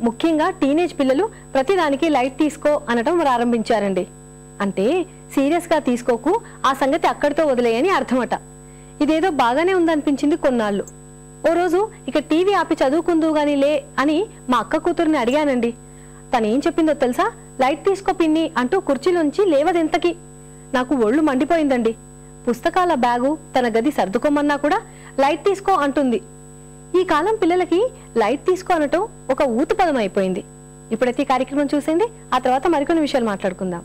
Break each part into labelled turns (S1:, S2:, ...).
S1: ముఖ్యంగా టీనేజ్ పిల్లలు ప్రతిదానికి లైట్ తీసుకో అనటం ప్రారంభించారండి. అంటే సీరియస్గా తీసుకోకు, ఆ సంగతి అక్కడితో వదిలేయని అర్థమట. ఇదేదో బాగానే ఉందనిపించింది కొన్నాళ్ళు. ఓ రోజు ఇక టీవీ ఆపి చదువుకుందు గాని లే అని మా అక్క కూతురిని అడిగానండి. తనేం చెప్పిందో తెలుసా? లైట్ తీసుకో పిన్ని అంటూ కుర్చీలోంచి లేవదెంతకి. నాకు ఒళ్ళు మండిపోయిందండి. పుస్తకాల బ్యాగు తన గది సర్దుకోమన్నా కూడా లైట్ తీసుకో అంటుంది. ఈ కాలం పిల్లలకి లైట్ తీసుకో అనటం ఒక ఊతు పదం అయిపోయింది. ఇప్పుడైతే ఈ కార్యక్రమం చూసేయండి, ఆ తర్వాత మరికొన్ని విషయాలు మాట్లాడుకుందాం.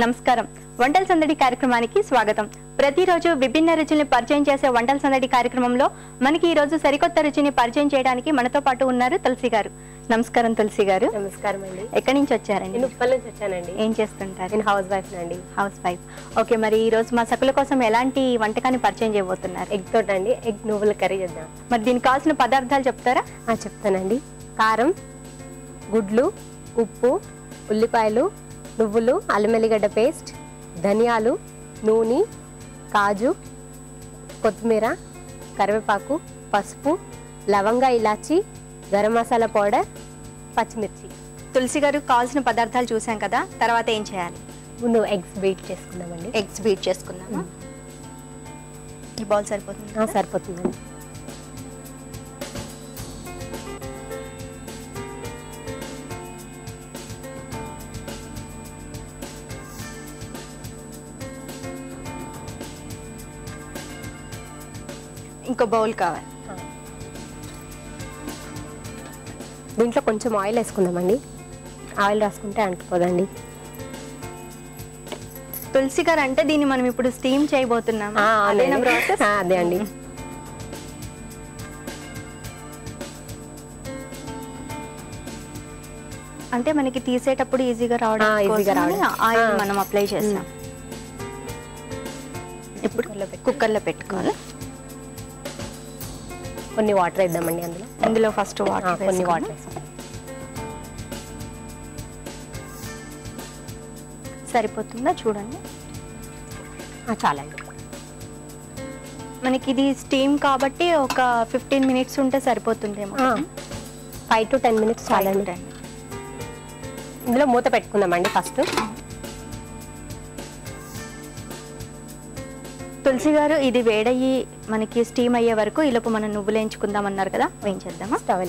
S2: నమస్కారం. వంటల సందడి కార్యక్రమానికి స్వాగతం. ప్రతిరోజు విభిన్న రుచుల్ని పరిచయం చేసే వంటల సందడి కార్యక్రమంలో మనకి ఈ రోజు సరికొత్త రుచిని పరిచయం చేయడానికి మనతో పాటు ఉన్నారు తులసి గారు. నమస్కారం తులసి గారు.
S3: నమస్కారం అండి.
S2: ఎక్కడి నుంచి వచ్చారండి?
S3: నేను ఉప్పల్ నుంచి వచ్చానండి.
S2: ఏం చేస్తుంటారు?
S3: నేను హౌస్ వైఫ్ అండి.
S2: House wife. ఓకే, మరి ఈ రోజు మా సకుల కోసం ఎలాంటి వంటకాన్ని పరిచయం చేయబోతున్నారు?
S3: ఎగ్ తోట అండి. ఎగ్ నువ్వుల కర్రీ చేద్దాం.
S2: మరి దీనికి కావాల్సిన పదార్థాలు చెప్తారా?
S3: చెప్తానండి. కారం, గుడ్లు, ఉప్పు, ఉల్లిపాయలు, నువ్వులు, అల్లం వెల్లిగడ్డ పేస్ట్, ధనియాలు, నూనె, కాజు, కొత్తిమీర, కరివేపాకు, పసుపు, లవంగా, ఇలాచి, గరం మసాలా పౌడర్, పచ్చిమిర్చి.
S2: తులసి గారు, కావాల్సిన పదార్థాలు చూసాం కదా, తర్వాత ఏం చేయాలి?
S3: ముందు ఎగ్స్ బీట్ చేసుకుందామండి.
S2: ఎగ్స్ బీట్ చేసుకుందామా? ఈ బౌల్ సరిపోతుంది?
S3: సరిపోతుందండి.
S2: ఇంకో బౌల్ కావాలి.
S3: దీంట్లో కొంచెం ఆయిల్ వేసుకుందామండి. ఆయిల్ రాసుకుంటే అంటుకోదండి.
S2: తులసి గారు, అంటే దీన్ని మనం ఇప్పుడు స్టీమ్ చేయబోతున్నాం.
S3: అదే అండి.
S2: అంటే మనకి తీసేటప్పుడు ఈజీగా రావడం ఆయిల్ మనం అప్లై చేస్తాం. ఇప్పుడు కుక్కర్లో పెట్టుకోవాలి.
S3: కొన్ని వాటర్ వేద్దామండి అందులో.
S2: ఫస్ట్ వాటర్,
S3: కొన్ని వాటర్
S2: సరిపోతుందా చూడండి.
S3: చాలండి.
S2: మనకి ఇది స్టీమ్ కాబట్టి ఒక 15 minutes ఉంటే సరిపోతుందేమో.
S3: 5 to 10 minutes చాలండి. ఇందులో మూత పెట్టుకుందామండి ఫస్ట్.
S2: తులసి గారు, ఇది వేడయ్యి మనకి స్టీమ్ అయ్యే వరకు ఈలోపు మనం నువ్వులు వేయించుకుందాం అన్నారు కదా, వేయించేద్దామా?
S3: స్టవ్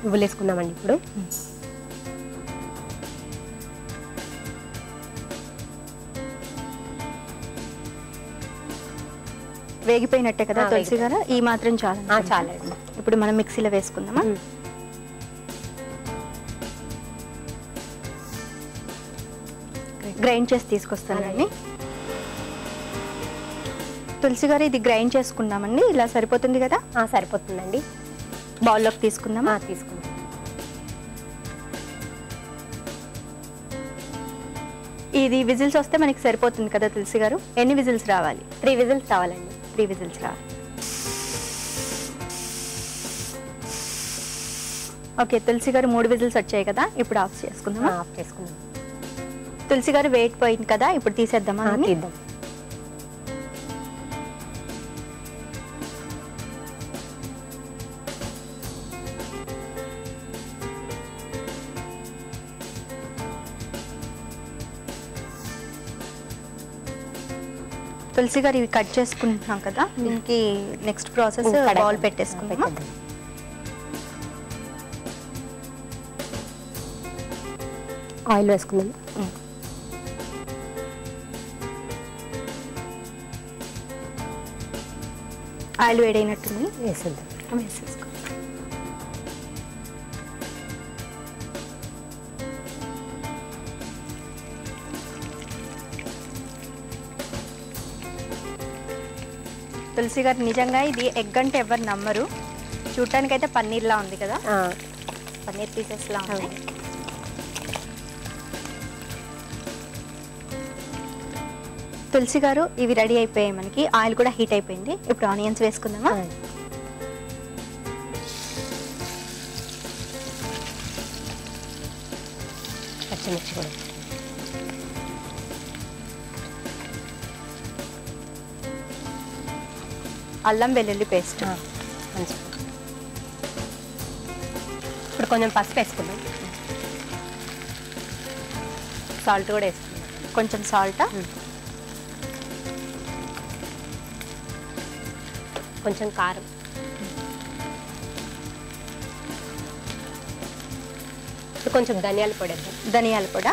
S3: నువ్వులు వేసుకుందామండి ఇప్పుడు.
S2: వేగిపోయినట్టే కదా తులసి గారు? ఈ మాత్రం చాలు?
S3: చాలండి.
S2: ఇప్పుడు మనం మిక్సీలో వేసుకుందామా? గ్రైండ్ చేసి తీసుకొస్తానండి. తులసి గారు, ఇది గ్రైండ్ చేసుకుందామండి. ఇలా సరిపోతుంది కదా?
S3: సరిపోతుందండి.
S2: బౌల్లోకి తీసుకుందామా?
S3: తీసుకుందాం.
S2: ఇది విజిల్స్ వస్తే మనకి సరిపోతుంది కదా తులసి గారు? ఎన్ని విజిల్స్ రావాలి?
S3: 3 విజిల్స్ రావాలండి.
S2: 3 విజిల్స్ రావాలి. ఓకే తులసి గారు, 3 విజిల్స్ వచ్చాయి కదా, ఇప్పుడు ఆఫ్ చేసుకుందామా?
S3: ఆఫ్ చేసుకుందాం.
S2: తులసి గారు, వెయిట్ పోయింది కదా, ఇప్పుడు తీసేద్దామా?
S3: తీద్దాం.
S2: తులసి గారు, ఇవి కట్ చేసుకుంటున్నాం కదా, దీనికి నెక్స్ట్ ప్రాసెస్ బౌల్ పెట్టేసుకుందాం.
S3: ఆయిల్ వేసుకుందాం.
S2: ఆయిల్ వేడైనట్టుంది,
S3: వేసేద్దాం.
S2: వేసేసుకో. తులసి గారు, నిజంగా ఇది ఎగ్ అంటే ఎవరు నమ్మరు. చూడటానికి అయితే పన్నీర్లా ఉంది కదా, పన్నీర్ పీసెస్లా ఉన్నాయి. తులసి గారు, ఇవి రెడీ అయిపోయాయి. మనకి ఆయిల్ కూడా హీట్ అయిపోయింది. ఇప్పుడు ఆనియన్స్ వేసుకుందామా?
S3: పచ్చిమిర్చి కూడా.
S2: అల్లం వెల్లుల్లి పేస్ట్.
S3: మంచిగా. ఇప్పుడు కొంచెం పసుపు వేసుకుందాం. సాల్ట్ కూడా వేసుకుందాం.
S2: కొంచెం సాల్ట్,
S3: కొంచెం కారం, కొంచెం ధనియాల పొడి వేద్దాం.
S2: ధనియాల పొడి,